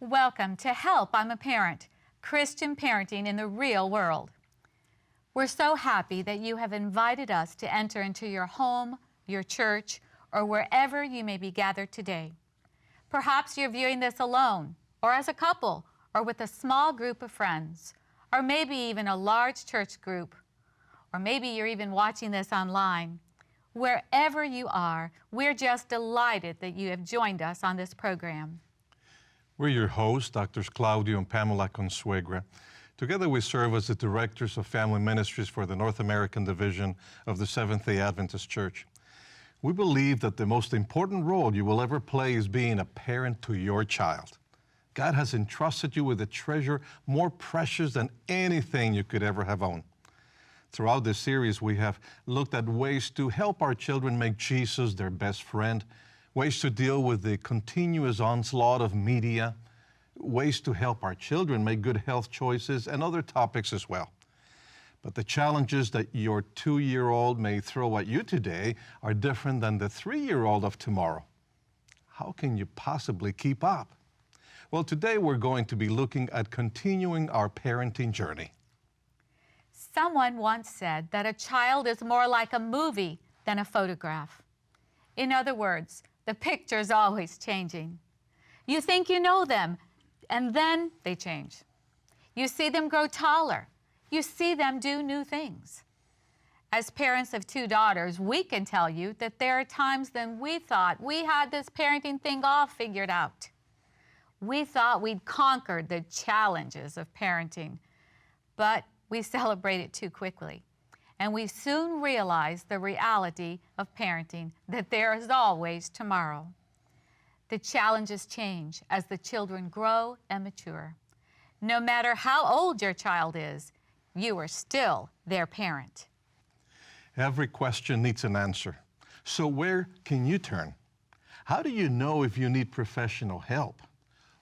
Welcome to Help, I'm a Parent, Christian Parenting in the Real World. We're so happy that you have invited us to enter into your home, your church, or wherever you may be gathered today. Perhaps you're viewing this alone, or as a couple, or with a small group of friends, or maybe even a large church group, or maybe you're even watching this online. Wherever you are, we're just delighted that you have joined us on this program. We're your hosts, Drs. Claudio and Pamela Consuegra. Together we serve as the Directors of Family Ministries for the North American Division of the Seventh-day Adventist Church. We believe that the most important role you will ever play is being a parent to your child. God has entrusted you with a treasure more precious than anything you could ever have owned. Throughout this series, we have looked at ways to help our children make Jesus their best friend, ways to deal with the continuous onslaught of media, ways to help our children make good health choices, and other topics as well. But the challenges that your 2-year-old may throw at you today are different than the 3-year-old of tomorrow. How can you possibly keep up? Well, today we're going to be looking at continuing our parenting journey. Someone once said that a child is more like a movie than a photograph. In other words, the picture's always changing. You think you know them, and then they change. You see them grow taller. You see them do new things. As parents of 2 daughters, we can tell you that there are times when we thought we had this parenting thing all figured out. We thought we'd conquered the challenges of parenting, but we celebrated too quickly. And we soon realized the reality of parenting, that there is always tomorrow. The challenges change as the children grow and mature. No matter how old your child is, you are still their parent. Every question needs an answer. So where can you turn? How do you know if you need professional help?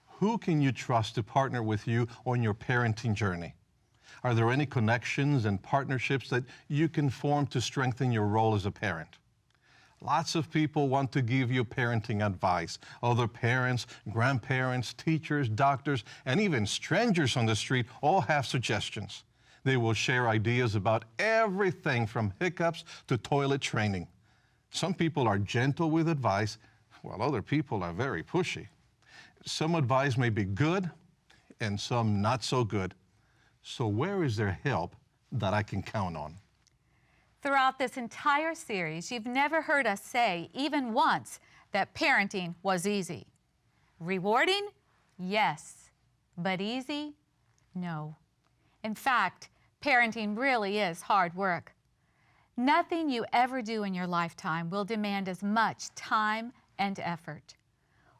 Who can you trust to partner with you on your parenting journey? Are there any connections and partnerships that you can form to strengthen your role as a parent? Lots of people want to give you parenting advice. Other parents, grandparents, teachers, doctors, and even strangers on the street all have suggestions. They will share ideas about everything from hiccups to toilet training. Some people are gentle with advice, while other people are very pushy. Some advice may be good, and some not so good. So where is there help that I can count on? Throughout this entire series, you've never heard us say, even once, that parenting was easy. Rewarding? Yes. But easy? No. In fact, parenting really is hard work. Nothing you ever do in your lifetime will demand as much time and effort.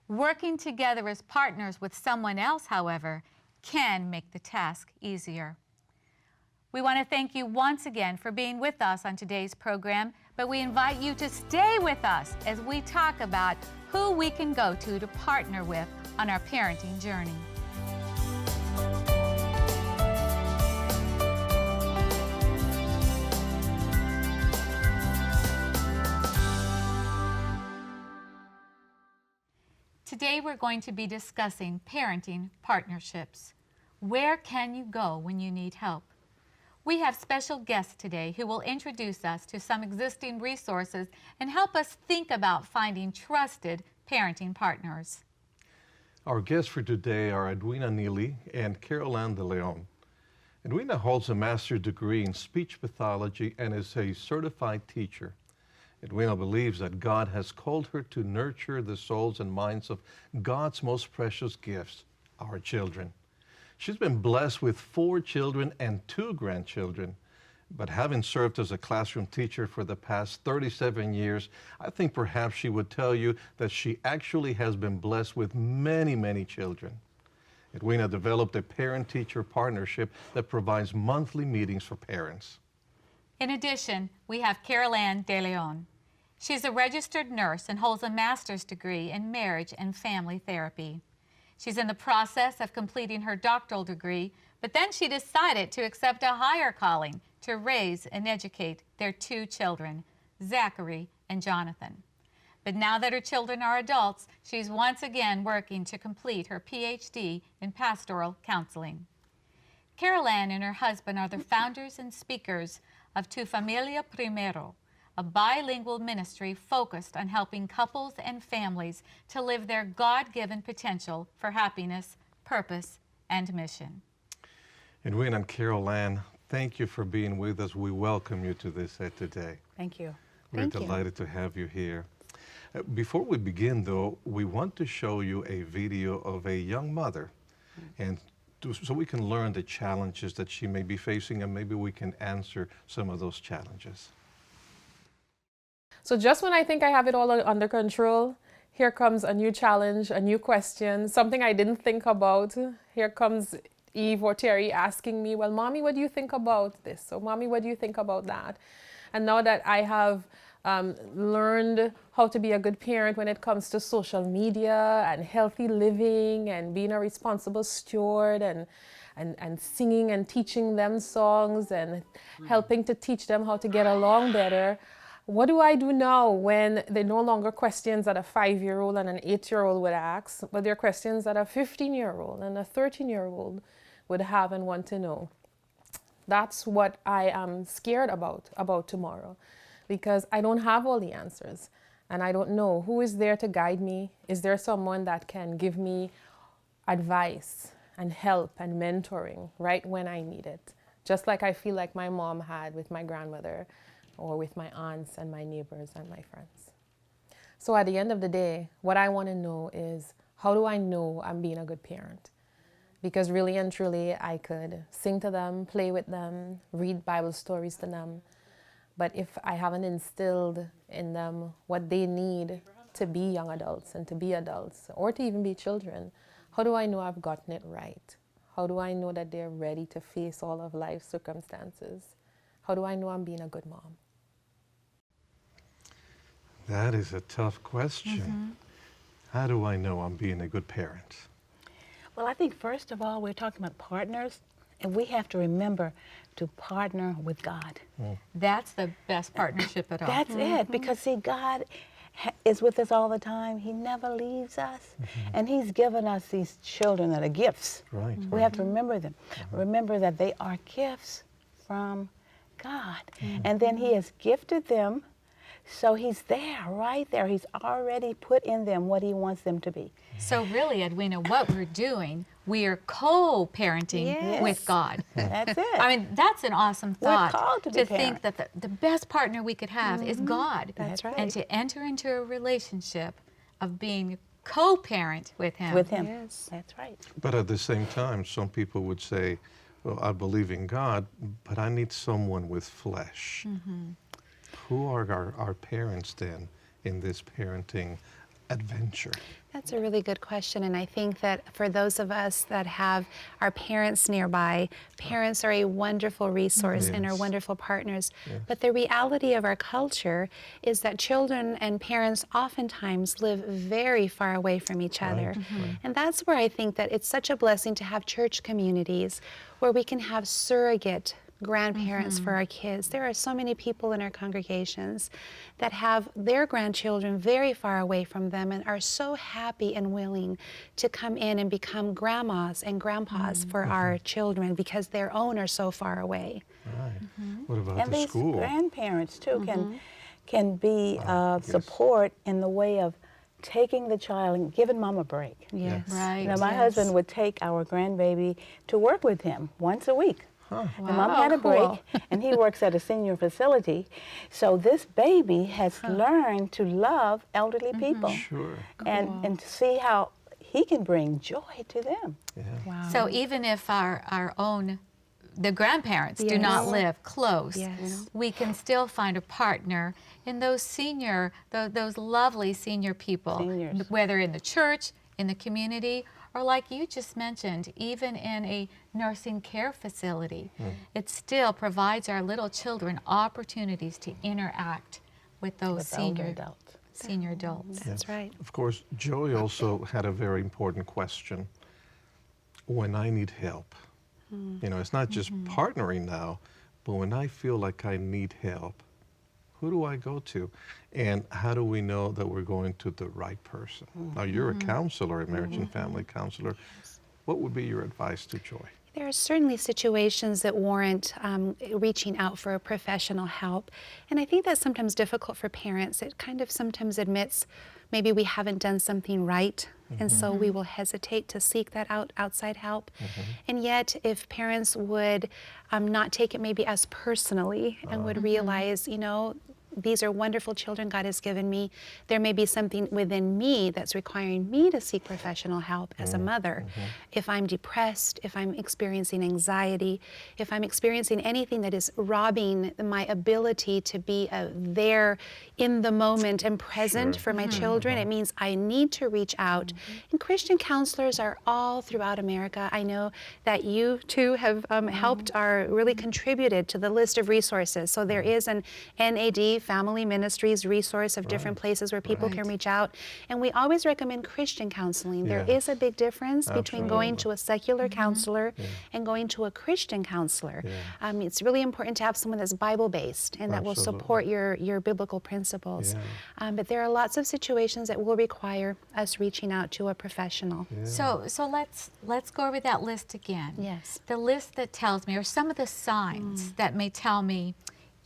Working together as partners with someone else, however, can make the task easier. We want to thank you once again for being with us on today's program, but we invite you to stay with us as we talk about who we can go to partner with on our parenting journey. Today we're going to be discussing parenting partnerships. Where can you go when you need help? We have special guests today who will introduce us to some existing resources and help us think about finding trusted parenting partners. Our guests for today are Edwina Neely and Carol Ann De Leon. Edwina holds a master's degree in speech pathology and is a certified teacher. Edwina believes that God has called her to nurture the souls and minds of God's most precious gifts, our children. She's been blessed with 4 children and 2 grandchildren, but having served as a classroom teacher for the past 37 years, I think perhaps she would tell you that she actually has been blessed with many, many children. Edwina developed a parent-teacher partnership that provides monthly meetings for parents. In addition, we have Carol Ann De Leon. She's a registered nurse and holds a master's degree in marriage and family therapy. She's in the process of completing her doctoral degree, but then she decided to accept a higher calling to raise and educate their 2 children, Zachary and Jonathan. But now that her children are adults, she's once again working to complete her PhD in pastoral counseling. Carol Ann and her husband are the founders and speakers of Tu Familia Primero, a bilingual ministry focused on helping couples and families to live their God-given potential for happiness, purpose, and mission. Edwina and Carol Ann, thank you for being with us. We welcome you to this today. Thank you. We're delighted to have you here. Before we begin, though, we want to show you a video of a young mother, and so we can learn the challenges that she may be facing, and maybe we can answer some of those challenges. So just when I think I have it all under control, here comes a new challenge, a new question, something I didn't think about. Here comes Eve or Terry asking me, well, Mommy, what do you think about this? So, Mommy, what do you think about that? And now that I have learned how to be a good parent when it comes to social media and healthy living and being a responsible steward and singing and teaching them songs and helping to teach them how to get along better, what do I do now when they're no longer questions that a 5-year-old and an 8-year-old would ask, but they're questions that a 15-year-old and a 13-year-old would have and want to know? That's what I am scared about tomorrow, because I don't have all the answers and I don't know who is there to guide me. Is there someone that can give me advice and help and mentoring right when I need it? Just like I feel like my mom had with my grandmother, or with my aunts and my neighbors and my friends. So at the end of the day, what I want to know is, how do I know I'm being a good parent? Because really and truly, I could sing to them, play with them, read Bible stories to them. But if I haven't instilled in them what they need to be young adults and to be adults, or to even be children, how do I know I've gotten it right? How do I know that they're ready to face all of life's circumstances? How do I know I'm being a good mom? That is a tough question. How do I know I'm being a good parent? Well, I think first of all, we're talking about partners, and we have to remember to partner with God. That's the best partnership at all. That's it, because see, God is with us all the time. He never leaves us, and He's given us these children that are gifts. Right. We have to remember them. Remember that they are gifts from God, and then He has gifted them. So He's there, right there. He's already put in them what He wants them to be. So really, Edwina, what we're doing, we are co-parenting Yes. with God. That's it. I mean, that's an awesome We're thought, called to be think that the best partner we could have is God. That's right. And to enter into a relationship of being co-parent with Him. With Him. Yes. That's right. But at the same time, some people would say, well, I believe in God, but I need someone with flesh. Who are our parents then in this parenting adventure? That's a really good question, and I think that for those of us that have our parents nearby, parents are a wonderful resource and are Yes. wonderful partners. Yes. But the reality of our culture is that children and parents oftentimes live very far away from each other. And that's where I think that it's such a blessing to have church communities where we can have surrogate grandparents for our kids. There are so many people in our congregations that have their grandchildren very far away from them and are so happy and willing to come in and become grandmas and grandpas for our children because their own are so far away. Right. What about And the these school? grandparents too can be support in the way of taking the child and giving mom a break. Yes. Right. You know, my yes. husband would take our grandbaby to work with him once a week. And mom Wow, had a break, cool. and he works at a senior facility. So this baby has learned to love elderly people Sure. and to see how he can bring joy to them. Yeah. Wow. So even if our own, the grandparents do not Yes. live close, Yes. we can still find a partner in those those lovely senior people, Seniors. whether in the church, in the community, or like you just mentioned, even in a nursing care facility. It still provides our little children opportunities to interact with those With older senior adults. senior adults. That's right. Of course, Joey also had a very important question. When I need help, you know, it's not just partnering now, but when I feel like I need help, Who do I go to? And how do we know that we're going to the right person? Now, you're a counselor, a marriage and family counselor. What would be your advice to Joy? There are certainly situations that warrant reaching out for a professional help. And I think that's sometimes difficult for parents. It kind of sometimes admits maybe we haven't done something right, and so we will hesitate to seek that outside help. And yet, if parents would not take it maybe as personally and would realize, you know, these are wonderful children God has given me. There may be something within me that's requiring me to seek professional help as a mother. If I'm depressed, if I'm experiencing anxiety, if I'm experiencing anything that is robbing my ability to be there in the moment and present for my children, it means I need to reach out. And Christian counselors are all throughout America. I know that you too have helped, really contributed to the list of resources. So there is an NAD, Family Ministries resource of different places where people can reach out. And we always recommend Christian counseling. There is a big difference between going to a secular counselor and going to a Christian counselor. It's really important to have someone that's Bible-based and that will support your biblical principles. But there are lots of situations that will require us reaching out to a professional. So let's go over that list again. Yes. The list that tells me, or some of the signs that may tell me,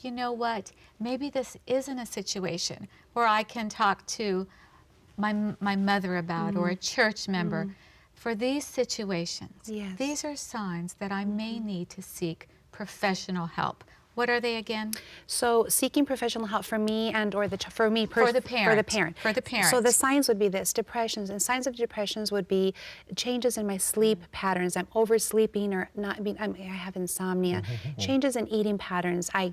you know what, maybe this isn't a situation where I can talk to my mother about or a church member. For these situations, these are signs that I may need to seek professional help. What are they again? So seeking professional help for me and or For the parent. For the parent. So the signs would be this: depressions, and signs of depressions would be changes in my sleep patterns. I'm oversleeping or not being. I have insomnia. Changes in eating patterns. I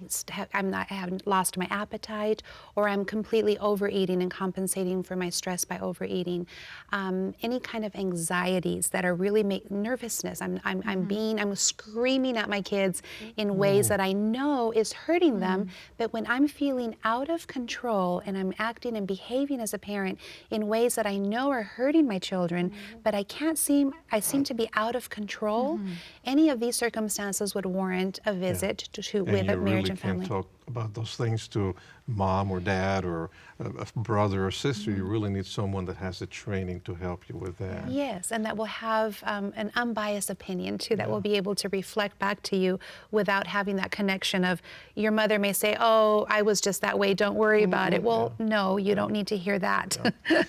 haven't lost my appetite, or I'm completely overeating and compensating for my stress by overeating. Any kind of anxieties that are really nervousness. I'm screaming at my kids in ways that I know is hurting them, but when I'm feeling out of control and I'm acting and behaving as a parent in ways that I know are hurting my children, but I seem to be out of control, any of these circumstances would warrant a visit with a marriage and family. And you really can't talk about those things to mom or dad or a brother or sister. You really need someone that has the training to help you with that. Yes, and that will have an unbiased opinion too, that will be able to reflect back to you without having that connection of your mother may say, oh, I was just that way, don't worry about it. Well, no, you don't need to hear that.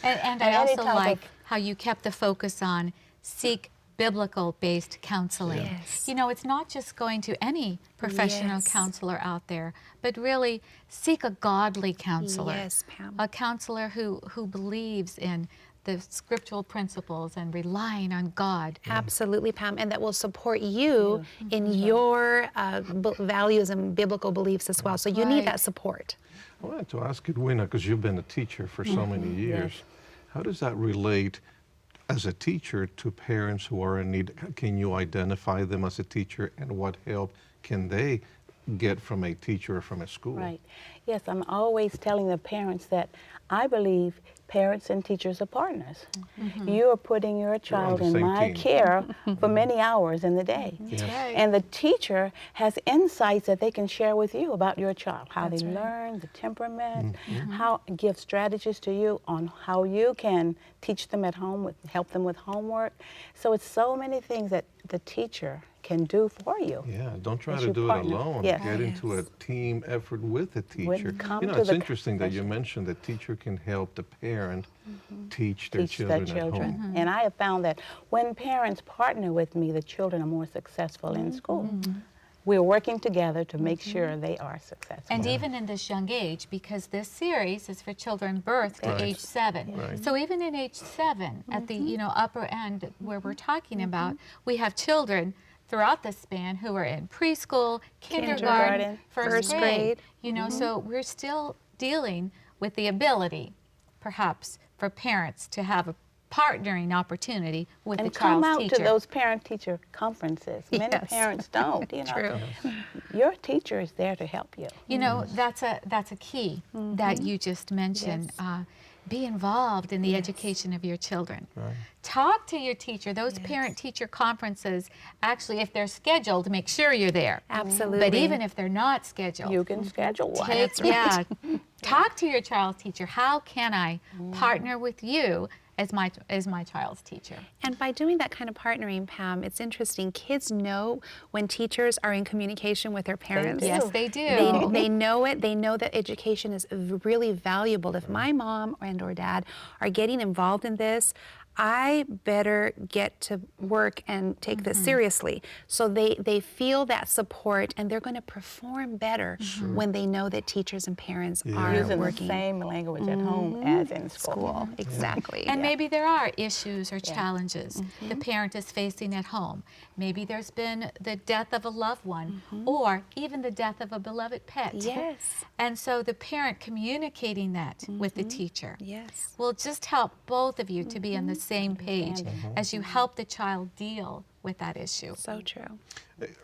And I also like how you kept the focus on seek biblical-based counseling. Yes. You know, it's not just going to any professional counselor out there, but really seek a godly counselor. Yes, Pam. A counselor who believes in the scriptural principles and relying on God. Absolutely, Pam, and that will support you in your values and biblical beliefs as well. So you need that support. I wanted to ask Edwina, because you've been a teacher for so many years, how does that relate as a teacher to parents who are in need? Can you identify them as a teacher, and what help can they get from a teacher or from a school? Right. Yes, I'm always telling the parents that I believe parents and teachers are partners. You are putting your child in my care for many hours in the day. And the teacher has insights that they can share with you about your child, how they learn, the temperament, how give strategies to you on how you can teach them at home, help them with homework. So it's so many things that the teacher can do for you. Yeah, don't try as to you do partner. it alone. Yes. Get into a team effort with the teacher. come You know, to it's the interesting that you mentioned the teacher can help the parent teach their children at home. And I have found that when parents partner with me, the children are more successful in school. We're working together to make sure they are successful. And even in this young age, because this series is for children birth to age 7. Right. So even in age 7, at the upper end where we're talking about, we have children throughout the span who are in preschool, kindergarten, first grade. So we're still dealing with the ability, perhaps, for parents to have a partnering opportunity with the And come child's out teacher. to those parent-teacher conferences. Many parents don't, True. Your teacher is there to help you. You know, that's a key that you just mentioned. Be involved in the education of your children. Talk to your teacher. Those parent-teacher conferences, actually, if they're scheduled, make sure you're there. Absolutely. But even if they're not scheduled, You can schedule one. talk to your child's teacher. How can I partner with you as my child's teacher? And by doing that kind of partnering, Pam, it's interesting. Kids know when teachers are in communication with their parents. Yes, they do. They know it. They know that education is really valuable. If my mom or dad are getting involved in this, I better get to work and take this seriously. So they feel that support, and they're going to perform better when they know that teachers and parents are Using working. the same language at home as in school. Exactly. And maybe there are issues or challenges the parent is facing at home. Maybe there's been the death of a loved one or even the death of a beloved pet. Yes. And so the parent communicating that with the teacher Yes. will just help both of you to be on the same page as you help the child deal with that issue. So true.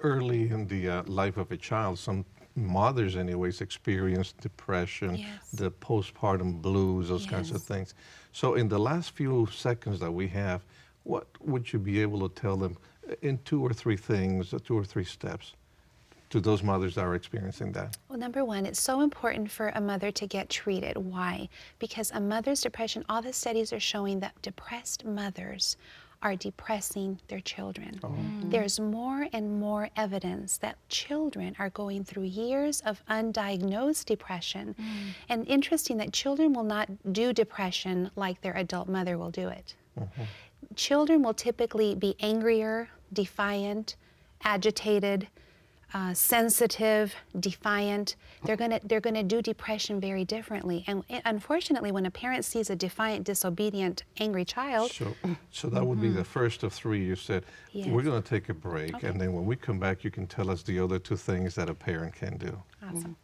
Early in the life of a child, some mothers anyways experience depression, Yes. the postpartum blues, those kinds of Yes. things. So in the last few seconds that we have, what would you be able to tell them in 2 or 3 things, 2 or 3 steps to those mothers that are experiencing that? Well, number one, it's so important for a mother to get treated. Why? Because a mother's depression, all the studies are showing that depressed mothers are depressing their children. There's more and more evidence that children are going through years of undiagnosed depression. And interesting that children will not do depression like their adult mother will do it. Children will typically be angrier, defiant, agitated, sensitive, defiant. They're gonna do depression very differently. And unfortunately, when a parent sees a defiant, disobedient, angry child, So that would be the first of 3 you said. Yes. We're going to take a break, and then when we come back, you can tell us the other 2 things that a parent can do. awesome.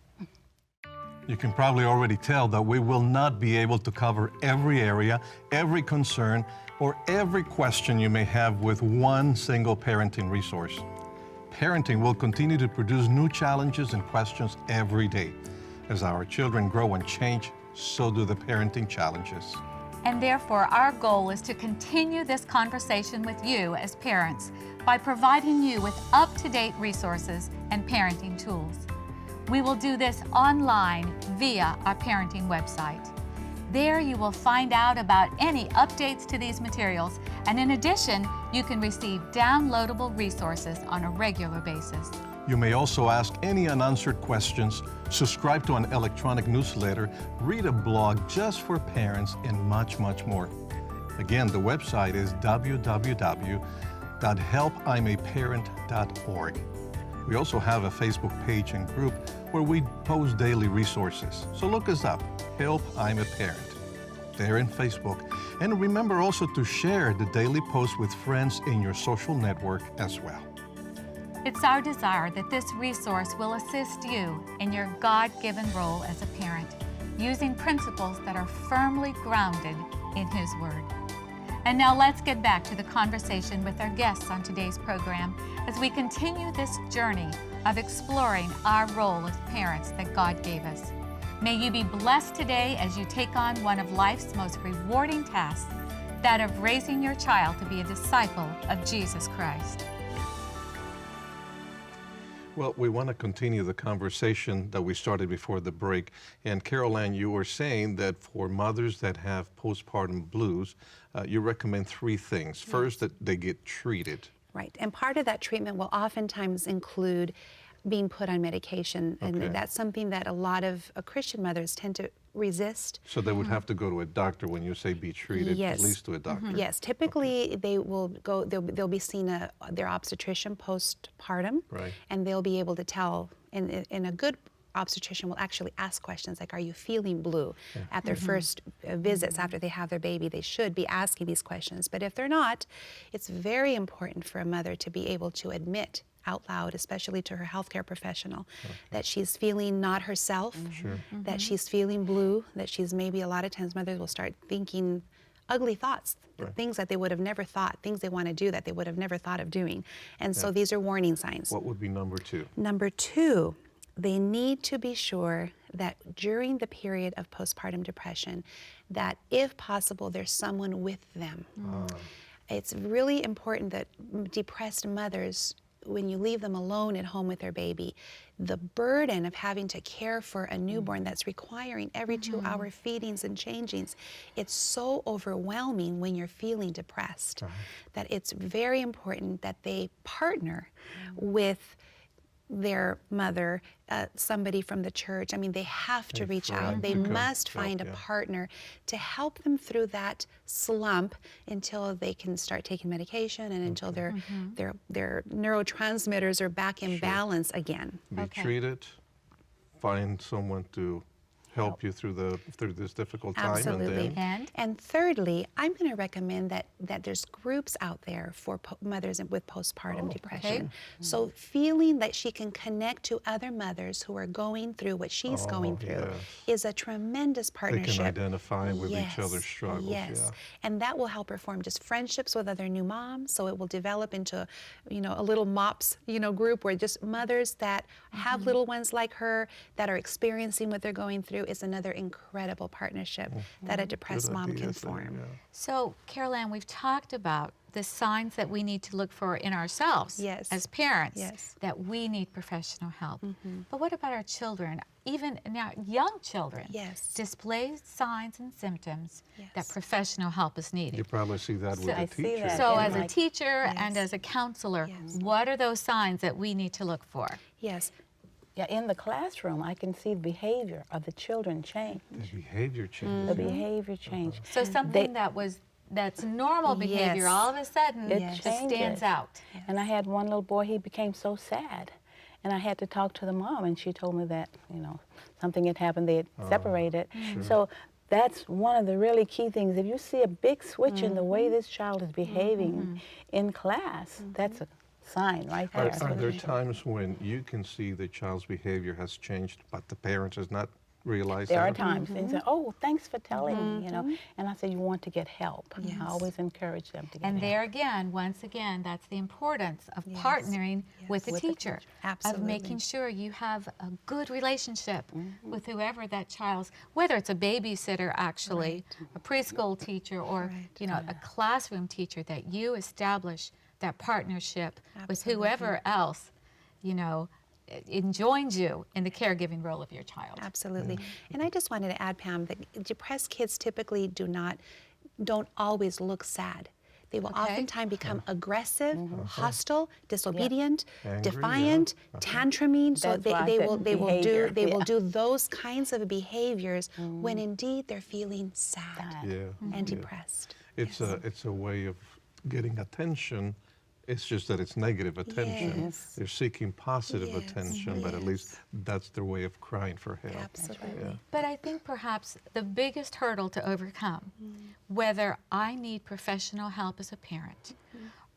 You can probably already tell that we will not be able to cover every area, every concern, or every question you may have with one single parenting resource. Parenting will continue to produce new challenges and questions every day. As our children grow and change, so do the parenting challenges. And therefore, our goal is to continue this conversation with you as parents by providing you with up-to-date resources and parenting tools. We will do this online via our parenting website. There you will find out about any updates to these materials, and in addition, you can receive downloadable resources on a regular basis. You may also ask any unanswered questions, subscribe to an electronic newsletter, read a blog just for parents, and much, much more. Again, the website is www.helpimaparent.org. We also have a Facebook page and group where we post daily resources. So look us up, Help I'm a Parent, there in Facebook. And remember also to share the daily posts with friends in your social network as well. It's our desire that this resource will assist you in your God-given role as a parent, using principles that are firmly grounded in His Word. And now let's get back to the conversation with our guests on today's program as we continue this journey of exploring our role as parents that God gave us. May you be blessed today as you take on one of life's most rewarding tasks, that of raising your child to be a disciple of Jesus Christ. Well, we want to continue the conversation that we started before the break. And Carol Ann, you were saying that for mothers that have postpartum blues, you recommend 3 things. First, that they get treated. Right, and part of that treatment will oftentimes include being put on medication, and Okay. that's something that a lot of Christian mothers tend to resist. So they would have to go to a doctor when you say be treated, Yes. at least to a doctor. Yes, typically they will go. They'll be seeing their obstetrician postpartum, Right. and they'll be able to tell. And a good obstetrician will actually ask questions like, "Are you feeling blue?" At their first visits after they have their baby, they should be asking these questions. But if they're not, it's very important for a mother to be able to admit out loud, especially to her healthcare professional, that she's feeling not herself, that she's feeling blue, that she's maybe a lot of times mothers will start thinking ugly thoughts, things that they would have never thought, things they want to do that they would have never thought of doing. And so these are warning signs. What would be number 2? Number 2, they need to be sure that during the period of postpartum depression, that if possible, there's someone with them. It's really important that depressed mothers, when you leave them alone at home with their baby, the burden of having to care for a newborn that's requiring every 2-hour feedings and changings, it's so overwhelming when you're feeling depressed that it's very important that they partner with their mother, somebody from the church. I mean, they have to reach out. They must find a partner to help them through that slump until they can start taking medication and until their neurotransmitters are back in balance again. Be treated, find someone to help you through this difficult time. Absolutely. And then And thirdly, I'm going to recommend that there's groups out there for mothers with postpartum depression. So feeling that she can connect to other mothers who are going through what she's going through is a tremendous they partnership. can identify with each other's struggles. Yes, Yeah. and that will help her form just friendships with other new moms. So it will develop into, a little MOPS, group where just mothers that have little ones like her that are experiencing what they're going through is another incredible partnership that a depressed Good mom can ideas there, form. yeah. So, Carol Ann, we've talked about the signs that we need to look for in ourselves Yes. as parents, Yes. that we need professional help. But what about our children? Even now, young children Yes. display signs and symptoms that Yes. professional help is needed. You probably see that with So- the I see teacher. that. So, And as a like- teacher and Yes. as a counselor, Yes. what are those signs that we need to look for? Yes. Yeah, in the classroom, I can see the behavior of the children change. The behavior change. The behavior change. So, something They- that's normal behavior Yes. all of a sudden It just changes. stands out. And I had one little boy, he became so sad. And I had to talk to the mom, and she told me that, something had happened, they had separated. So that's one of the really key things. If you see a big switch in the way this child is behaving in class, that's a sign right there. Are there times when you can see the child's behavior has changed, but the parent has not realized There are that? times they say, "Oh, thanks for telling me," And I say, "You want to get help." Yes. I always encourage them to get And help. there again, once again, that's the importance of Yes. partnering with the With the teacher, teacher. of Absolutely. making sure you have a good relationship with whoever that child's, whether it's a babysitter actually, a preschool teacher, or a classroom teacher, that you establish that partnership with whoever else, joins you in the caregiving role of your child. Absolutely. And I just wanted to add, Pam, that depressed kids typically don't always look sad. They will Okay. oftentimes become aggressive, hostile, disobedient, Angry, defiant, tantruming. So That's why I they said will behavior, will yeah. do those kinds of behaviors when indeed they're feeling sad Yeah. and yeah. depressed. It's a way of getting attention. It's just that it's negative attention. Yes. They're seeking positive Yes, attention, but at least that's their way of crying for help. Absolutely. But I think perhaps the biggest hurdle to overcome, whether I need professional help as a parent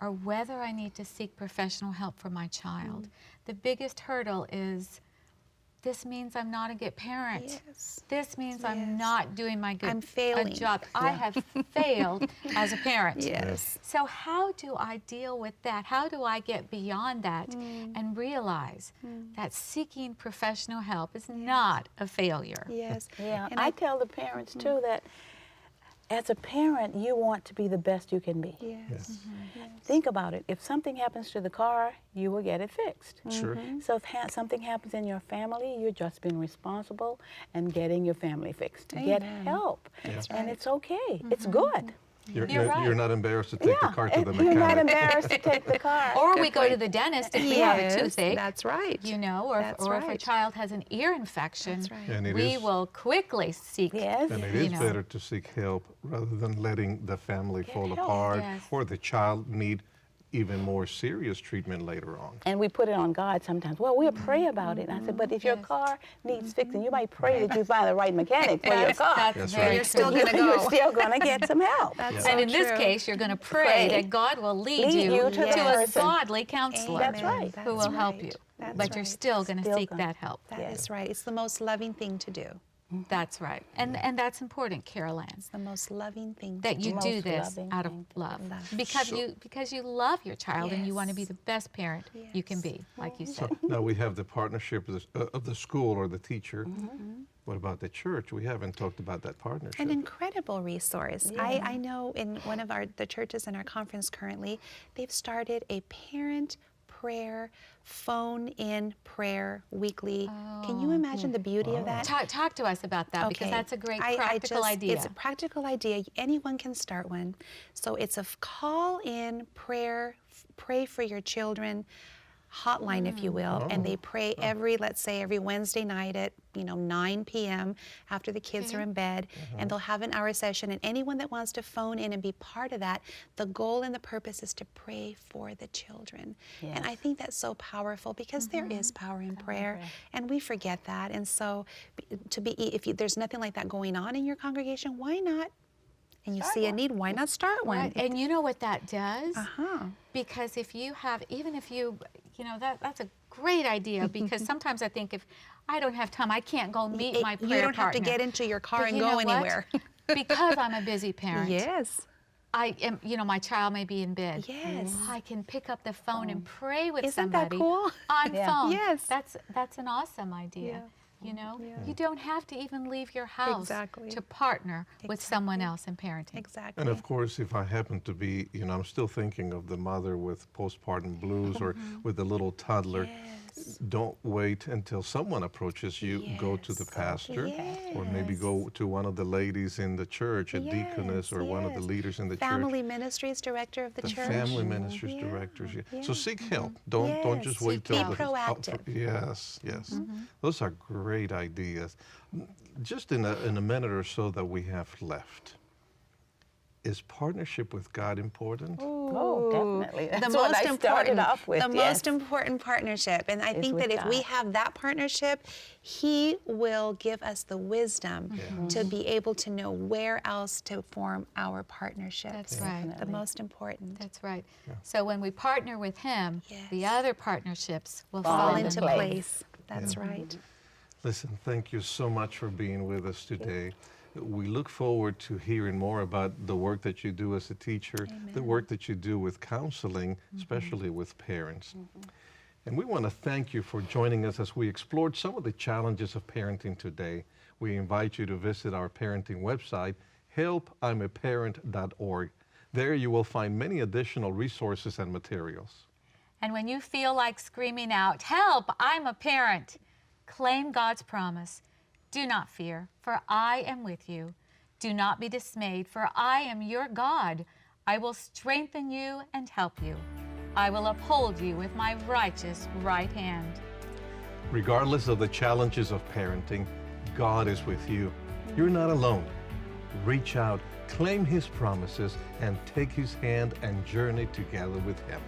or whether I need to seek professional help for my child, the biggest hurdle is, this means I'm not a good parent. Yes. This means I'm Yes. not doing my good I'm failing. job. I have failed as a parent. Yes. So how do I deal with that? How do I get beyond that and realize that seeking professional help is not a failure? Yes. Yeah, And I tell the parents too that as a parent, you want to be the best you can be. Yes. Think about it. If something happens to the car, you will get it fixed. Sure. So if something happens in your family, you're just being responsible and getting your family fixed. Get Amen. help. That's And right. it's okay. It's good. You're right. not embarrassed to take the car to the and you're not mechanic. embarrassed to take the car. Or we go to the dentist if we have a Yes, toothache. that's right. Or That's if a right. child has an ear infection, That's right. And it we is- will quickly seek. Yes. And it you is know. better to seek help rather than letting the family fall help. apart Yes. or the child need even more serious treatment later on. And we put it on God sometimes. Well, we'll pray about it. And I said, but if your Yes. car needs fixing, you might pray that you find the right mechanic for your car. That's That's very right. You're still true. going to You're go. still going to get some help. That's And so in this true. case, you're going to pray Pray. that God will lead Lead you, you to the to a person. godly counselor That's right. who will help you. That's But you're right. still going to Still seek gonna- that help. That Yes. is right. It's the most loving thing to do. That's right. And that's important, Carol Ann, It's the most loving thing. that you do most this loving out of thing. love. Love. Because you love your child and you want to be Yes. the best parent you can Yes. be, like you So said. now we have the partnership of the school or the teacher. What about the church? We haven't talked about that partnership. An incredible resource. I know in one of the churches in our conference currently, they've started a parent prayer, phone-in prayer weekly. Can you imagine the beauty of that? Talk to us about that because that's a great practical idea. It's a practical idea. Anyone can start one. So it's a call-in prayer, pray for your children hotline, if you will, and they pray let's say every Wednesday night at 9 p.m. after the kids are in bed, and they'll have an hour session. And anyone that wants to phone in and be part of that, the goal and the purpose is to pray for the children. And I think that's so powerful because there is power in prayer, and we forget that. And so, if there's nothing like that going on in your congregation, why not? And you see a need, why not start one? Right. And you know what that does? Uh-huh. Because if you have, even if that's a great idea because sometimes I think if I don't have time, I can't go meet my prayer You don't have to partner. get into your car But and you go know what? anywhere. Because I'm a busy parent. Yes. I am, my child may be in bed. Yes. I can pick up the phone and pray with Isn't that somebody cool? on phone. Yes. That's an awesome idea. You don't have to even leave your house Exactly. to partner with someone else in parenting. Exactly. And of course, if I happen to be, I'm still thinking of the mother with postpartum blues or with the little toddler. Don't wait until someone approaches you. Go to the pastor or maybe go to one of the ladies in the church, a deaconess or one of the leaders in the Family church. ministries director of the church. Family ministers, directors. Yeah. So seek help. Don't just wait till Be the proactive. Yes. Those are great ideas. Just in a minute or so that we have left, is partnership with God important? Oh, definitely. That's The what most I started important, off with. the most important partnership. And I think with that if we God. have that partnership, He will give us the wisdom to be able to know where else to form our partnerships. That's right. The most important. That's right. So when we partner with him, the Yes. other partnerships will Fall Fall fall into place. place. That's right. Listen, thank you so much for being with us today. We look forward to hearing more about the work that you do as a teacher, the work that you do with counseling, especially with parents. And we want to thank you for joining us as we explored some of the challenges of parenting today. We invite you to visit our parenting website, helpimaparent.org. There you will find many additional resources and materials. And when you feel like screaming out, "Help, I'm a parent," claim God's promise. Do not fear, for I am with you. Do not be dismayed, for I am your God. I will strengthen you and help you. I will uphold you with my righteous right hand. Regardless of the challenges of parenting, God is with you. You're not alone. Reach out, claim His promises, and take His hand and journey together with Him.